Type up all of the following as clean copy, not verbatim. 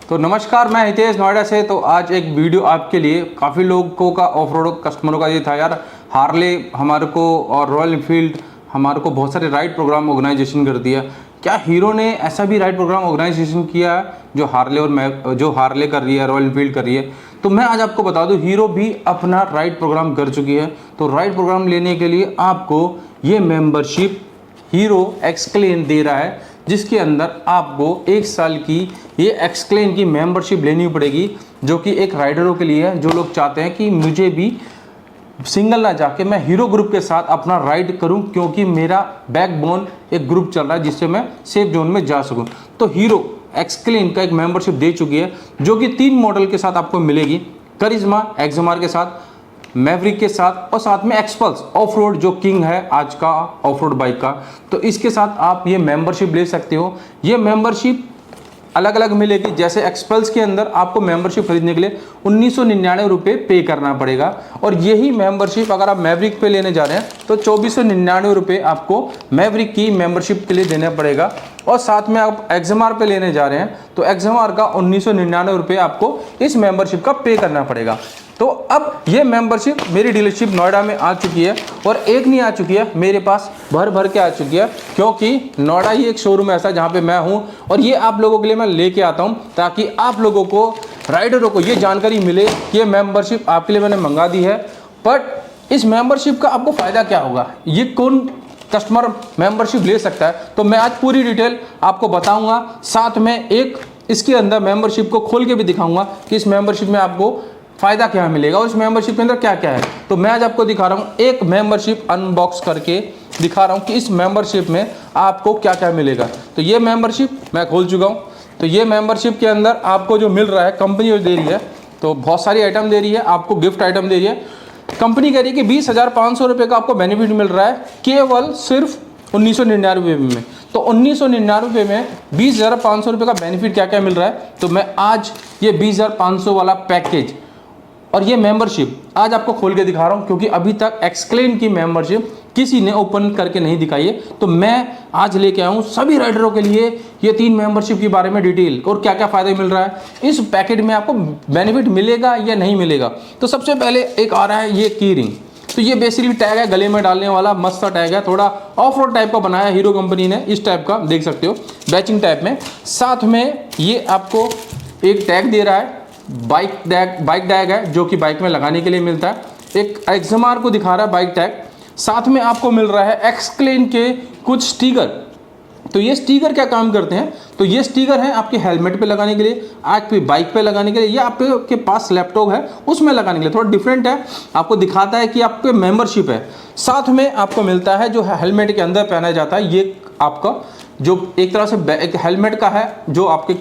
तो नमस्कार, मैं हितेश नोएडा से। तो आज एक वीडियो आपके लिए, काफ़ी लोगों का ऑफ रोड कस्टमरों का ये था यार, हार्ले हमारे को और रॉयल एनफील्ड हमारे को बहुत सारे राइड प्रोग्राम ऑर्गेनाइजेशन कर दिया। क्या हीरो ने ऐसा भी राइड प्रोग्राम ऑर्गेनाइजेशन किया है जो हार्ले और जो हार्ले कर रही है, रॉयल एनफील्ड कर रही है? तो मैं आज आपको बता दूं, हीरो भी अपना राइड प्रोग्राम कर चुकी है। तो राइड प्रोग्राम लेने के लिए आपको ये मेंबरशिप हीरो एक्सक्लेन दे रहा है, जिसके अंदर आपको 1 साल की ये एक्सक्लेन की मेंबरशिप लेनी पड़ेगी, जो कि एक राइडरों के लिए है जो लोग चाहते हैं कि मुझे भी सिंगल ना जाके मैं हीरो ग्रुप के साथ अपना राइड करूं, क्योंकि मेरा बैकबोन एक ग्रुप चल रहा है जिससे मैं सेफ जोन में जा सकूं। तो हीरो एक्सक्लेन का एक मेंबरशिप दे चुकी है, जो कि 3 मॉडल के साथ आपको मिलेगी, करिश्मा एक्सएमआर के साथ, मैवरिक के साथ और साथ में एक्सपल्स ऑफ रोड जो किंग है आज का ऑफ रोड बाइक का। तो इसके साथ आप ये मेंबरशिप ले सकते हो। ये मेंबरशिप अलग अलग मिलेगी। जैसे एक्सपल्स के अंदर आपको मेंबरशिप खरीदने के लिए 1999 रुपये पे करना पड़ेगा, और यही मेंबरशिप अगर आप मैवरिक पे लेने जा रहे हैं तो 2499 रुपये आपको मैवरिक की मेंबरशिप के लिए देना पड़ेगा। और साथ में आप एक्सएमआर पे लेने जा रहे हैं तो एक्सएमआर का 1999 रुपये आपको इस मेंबरशिप का पे करना पड़ेगा। तो अब ये मेंबरशिप मेरी डीलरशिप नोएडा में आ चुकी है, और एक नहीं आ चुकी है, मेरे पास भर भर के आ चुकी है, क्योंकि नोएडा ही एक शोरूम ऐसा जहाँ पे मैं हूँ, और ये आप लोगों के लिए मैं लेके आता हूँ ताकि आप लोगों को, राइडरों को ये जानकारी मिले कि ये मेंबरशिप आपके लिए मैंने मंगा दी है। बट इस मेंबरशिप का आपको फ़ायदा क्या होगा, ये कौन कस्टमर मेंबरशिप ले सकता है, तो मैं आज पूरी डिटेल आपको बताऊँगा। साथ में एक इसके अंदर मेंबरशिप को खोल के भी दिखाऊँगा कि इस मेंबरशिप में आपको फ़ायदा क्या मिलेगा और इस मेंबरशिप के अंदर क्या क्या है। तो मैं आज आपको दिखा रहा हूँ, एक मेंबरशिप अनबॉक्स करके दिखा रहा हूँ कि इस मेंबरशिप में आपको क्या क्या मिलेगा। तो ये मेंबरशिप मैं खोल चुका हूँ। तो ये मेंबरशिप के अंदर आपको जो मिल रहा है, कंपनी जो दे रही है, तो बहुत सारी आइटम दे रही है, आपको गिफ्ट आइटम दे रही है। कंपनी कह रही है कि 20,500 रुपये का आपको बेनिफिट मिल रहा है केवल सिर्फ 1999 रुपये में। तो 1999 रुपये में 20,500 रुपये का बेनिफिट क्या क्या मिल रहा है, तो मैं आज ये 20,500 वाला पैकेज और ये मेंबरशिप आज आपको खोल के दिखा रहा हूँ, क्योंकि अभी तक एक्सक्लेन की मेंबरशिप किसी ने ओपन करके नहीं दिखाई है। तो मैं आज लेके आया हूँ सभी राइडरों के लिए ये 3 मेंबरशिप के बारे में डिटेल, और क्या क्या फ़ायदा मिल रहा है, इस पैकेट में आपको बेनिफिट मिलेगा या नहीं मिलेगा। तो सबसे पहले एक आ रहा है ये की रिंग। तो ये बेसिकली टैग है, गले में डालने वाला मस्त सा टैग है, थोड़ा ऑफ रोड टाइप का बनाया हीरो कंपनी ने, इस टाइप का देख सकते हो, बैचिंग टाइप में। साथ में ये आपको एक टैग दे रहा है, बाइक टैग है, जो कि बाइक में लगाने के लिए मिलता है। एक एक्सएमआर को दिखा रहा है बाइक टैग। साथ में आपको मिल रहा है एक्सक्लेन के कुछ स्टिकर। तो ये स्टिकर क्या काम करते हैं, तो ये स्टिकर है आपके हेलमेट पे लगाने के लिए, आपकी बाइक पे लगाने के लिए, या आपके पास लैपटॉप है उसमें लगाने के लिए। थोड़ा डिफरेंट है, आपको दिखाता है कि आपके मेंबरशिप है। साथ में आपको मिलता है जो हेलमेट के अंदर पहना जाता है, ये आपका जो एक तरह से एक हेलमेट का है, जो आपके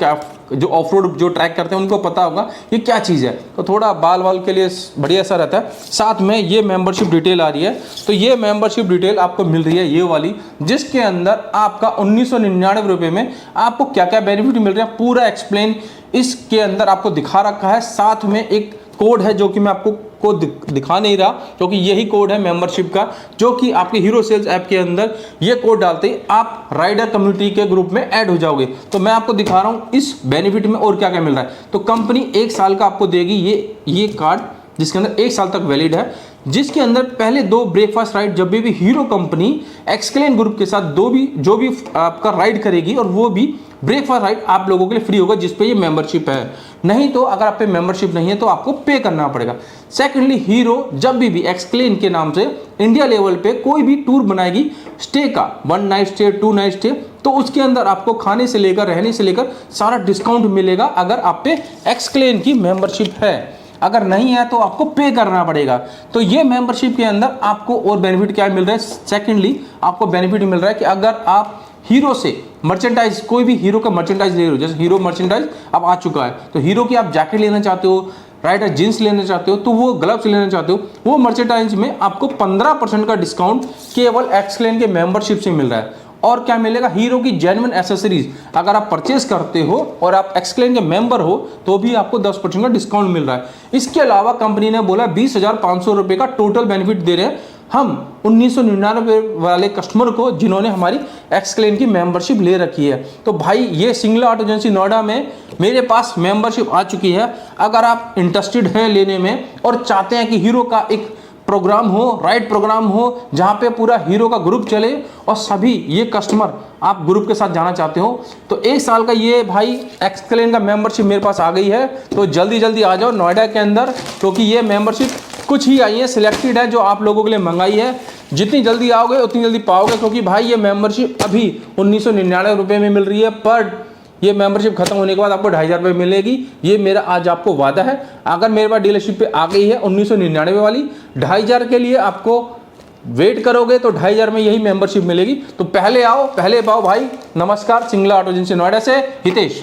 जो ऑफ रोड जो ट्रैक करते हैं उनको पता होगा ये क्या चीज़ है। तो थोड़ा बाल वाल के लिए बढ़िया सा रहता है। साथ में ये मेंबरशिप डिटेल आ रही है। तो ये मेंबरशिप डिटेल आपको मिल रही है ये वाली, जिसके अंदर आपका 1999 रुपये में आपको क्या क्या बेनिफिट मिल रहा है पूरा एक्सप्लेन इसके अंदर आपको दिखा रखा है। साथ में एक कोड है जो कि मैं आपको दिखा नहीं रहा, क्योंकि यही कोड है मेंबरशिप का, जो कि आपके हीरो सेल्स ऐप के अंदर ये कोड डालते ही आप राइडर कम्युनिटी के ग्रुप में ऐड हो जाओगे। तो मैं आपको दिखा रहा हूँ इस बेनिफिट में और क्या क्या मिल रहा है। तो कंपनी 1 साल का आपको देगी ये कार्ड, जिसके अंदर 1 साल तक वैलिड है, जिसके अंदर पहले 2 ब्रेकफास्ट राइड जब भी हीरो कंपनी एक्सक्लेन ग्रुप के साथ जो भी आपका राइड करेगी, और वो भी ब्रेकफास्ट राइड आप लोगों के लिए फ्री होगा, जिस पे ये मेंबरशिप है। नहीं तो अगर आप पे मेंबरशिप नहीं है तो आपको पे करना पड़ेगा। सेकेंडली, हीरो जब भी एक्सक्लेन के नाम से इंडिया लेवल पे कोई भी टूर बनाएगी स्टे का, 1 नाइट स्टे, 2 नाइट स्टे, तो उसके अंदर आपको खाने से लेकर रहने से लेकर सारा डिस्काउंट मिलेगा अगर आप पे एक्सक्लेन की मेंबरशिप है। अगर नहीं है तो आपको पे करना पड़ेगा। तो ये मेंबरशिप के अंदर आपको और बेनिफिट क्या मिल रहा है, सेकेंडली आपको बेनिफिट मिल रहा है कि अगर आप हीरो से मर्चेंडाइज, कोई भी हीरो का मर्चेंडाइज ले रहे हो, जैसे हीरो मर्चेंडाइज अब आ चुका है, तो हीरो की आप जैकेट लेना चाहते हो, राइडर जींस लेना चाहते हो, तो वो ग्लव्स लेना चाहते हो, वो मर्चेंडाइज में आपको 15% का डिस्काउंट केवल एक्सक्लेन के मेंबरशिप से मिल रहा है। और क्या मिलेगा, हीरो की जेन्युइन एसेसरीज अगर आप परचेस करते हो और आप एक्सक्लेन के मेंबर हो तो भी आपको 10% का डिस्काउंट मिल रहा है। इसके अलावा कंपनी ने बोला 20,500 रुपये का टोटल बेनिफिट दे रहे हैं हम 1999 वाले कस्टमर को जिन्होंने हमारी एक्सक्लेन की मेंबरशिप ले रखी है। तो भाई ये सिंगला ऑटो एजेंसी नोएडा में मेरे पास मेंबरशिप आ चुकी है। अगर आप इंटरेस्टेड हैं लेने में और चाहते हैं कि हीरो का एक प्रोग्राम हो, राइड प्रोग्राम हो, जहाँ पे पूरा हीरो का ग्रुप चले और सभी ये कस्टमर आप ग्रुप के साथ जाना चाहते हो, तो 1 साल का ये भाई एक्सक्लेन का मेंबरशिप मेरे पास आ गई है। तो जल्दी जल्दी आ जाओ नोएडा के अंदर, क्योंकि ये मेंबरशिप कुछ ही आई है, सिलेक्टेड है, जो आप लोगों के लिए मंगाई है। जितनी जल्दी आओगे उतनी जल्दी पाओगे, क्योंकि भाई ये मेंबरशिप अभी 1999 रुपये में मिल रही है, पर ये मेंबरशिप खत्म होने के बाद आपको 2500 रुपये मिलेगी। ये मेरा आज आपको वादा है। अगर मेरे पास डीलरशिप पे आ गई है 1999 वाली, 2500 के लिए आपको वेट करोगे तो 2500 में यही मेंबरशिप मिलेगी। तो पहले आओ, पहले पाओ भाई। नमस्कार, सिंगला ऑटो एजेंसी नोएडा से हितेश।